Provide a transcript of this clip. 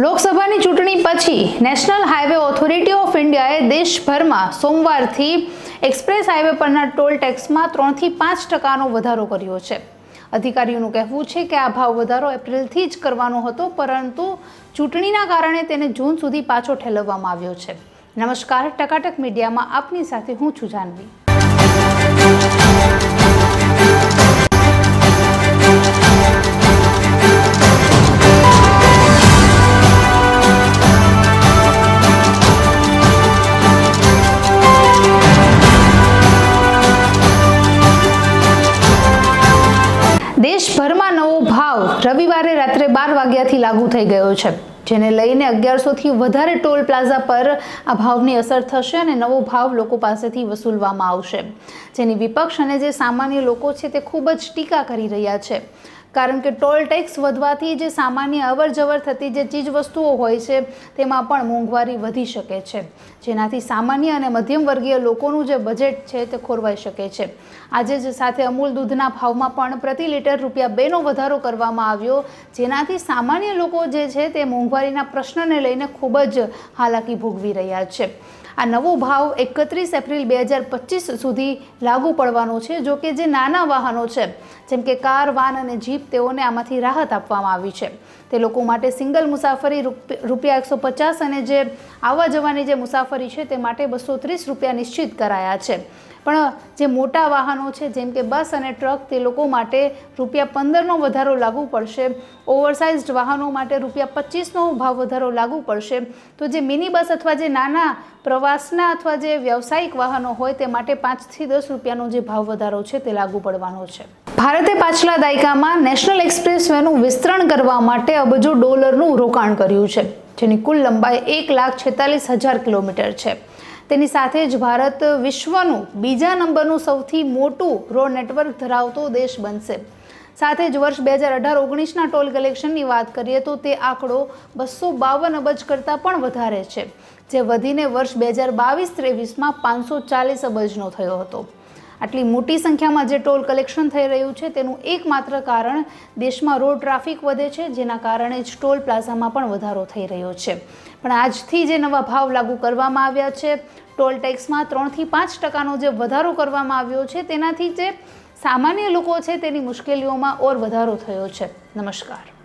લોકસભાની ચૂંટણી પછી નેશનલ હાઈવે ઓથોરિટી ઓફ ઇન્ડિયાએ દેશભરમાં સોમવારથી એક્સપ્રેસ હાઈવે પરના ટોલ ટેક્સમાં 3 થી 5% વધારો કર્યો છે। અધિકારીઓનું કહેવું છે કે આ ભાવ વધારો એપ્રિલથી જ કરવાનો હતો, પરંતુ ચૂંટણીના કારણે તેને જૂન સુધી પાછો ઠેલવવામાં આવ્યો છે। નમસ્કાર, ટકાટક મીડિયામાં આપની સાથે હું છું જાનવી। દેશભરમાં નવો ભાવ રવિવારે રાત્રે 12 વાગ્યાથી લાગુ થઈ ગયો છે, જેને લઈને 1100થી વધારે ટોલ પ્લાઝા પર આ ભાવની અસર થશે અને નવો ભાવ લોકો પાસેથી વસૂલવામાં આવશે, જેની વિપક્ષ અને જે સામાન્ય લોકો છે તે ખૂબ જ ટીકા કરી રહ્યા છે। કારણ કે ટોલ ટેક્સ વધવાથી જે સામાન્ય અવરજવર થતી જે ચીજ વસ્તુઓ હોય છે તેમાં પણ મોંઘવારી વધી શકે છે, જેનાથી સામાન્ય અને મધ્યમ વર્ગીય લોકોનું જે બજેટ છે તે ખોરવાઈ શકે છે। આજે જ સાથે અમૂલ દૂધના ભાવમાં પણ પ્રતિ લીટર ₹2નો વધારો કરવામાં આવ્યો, જેનાથી સામાન્ય લોકો જે છે તે મોંઘવારીના પ્રશ્નને લઈને ખૂબ જ હાલાકી ભોગવી રહ્યા છે। આ નવો ભાવ 31 એપ્રિલ 2025 સુધી લાગુ પડવાનો છે। જો કે જે નાના વાહનો છે જેમ કે કાર, વાન અને જીપ, તેઓને આમાંથી રાહત આપવામાં આવી છે। તે લોકો માટે સિંગલ મુસાફરી ₹150 અને જે આવવા જવાની જે મુસાફરી છે તે માટે ₹230 નિશ્ચિત કરાયા છે। પણ જે મોટા વાહનો છે જેમ કે બસ અને ટ્રક, તે લોકો માટે ₹15નો વધારો લાગુ પડશે। ઓવરસાઇઝડ વાહનો માટે ₹25નો ભાવ વધારો લાગુ પડશે। તો જે મિની બસ અથવા જે નાના પ્રવાસના અથવા જે વ્યવસાયિક વાહનો હોય તે માટે ₹5 થી ₹10નો જે ભાવ વધારો છે તે લાગુ પડવાનો છે। ભારતે પાછલા દાયકામાં નેશનલ એક્સપ્રેસ વેનું વિસ્તરણ કરવા માટે અબજો ડોલરનું રોકાણ કર્યું છે, જેની કુલ લંબાઈ 1,46,000 કિલોમીટર છે। તેની સાથે જ ભારત વિશ્વનું બીજા નંબરનું સૌથી મોટું રોડ નેટવર્ક ધરાવતો દેશ બનશે। સાથે જ વર્ષ 2018-19ના ટોલ કલેક્શનની વાત કરીએ તો તે આંકડો 252 અબજ કરતાં પણ વધારે છે, જે વધીને વર્ષ 2022-23માં 540 અબજનો થયો હતો। આટલી મોટી સંખ્યામાં જે ટોલ કલેક્શન થઈ રહ્યું છે તેનું એકમાત્ર કારણ દેશમાં રોડ ટ્રાફિક વધે છે, જેના કારણે જ ટોલ પ્લાઝામાં પણ વધારો થઈ રહ્યો છે। પણ આજથી જે નવા ભાવ લાગુ કરવામાં આવ્યા છે, ટોલ ટેક્સમાં 3 થી 5%નો જે વધારો કરવામાં આવ્યો છે, તેનાથી જે સામાન્ય લોકો છે તેની મુશ્કેલીઓમાં ઓર વધારો થયો છે। નમસ્કાર।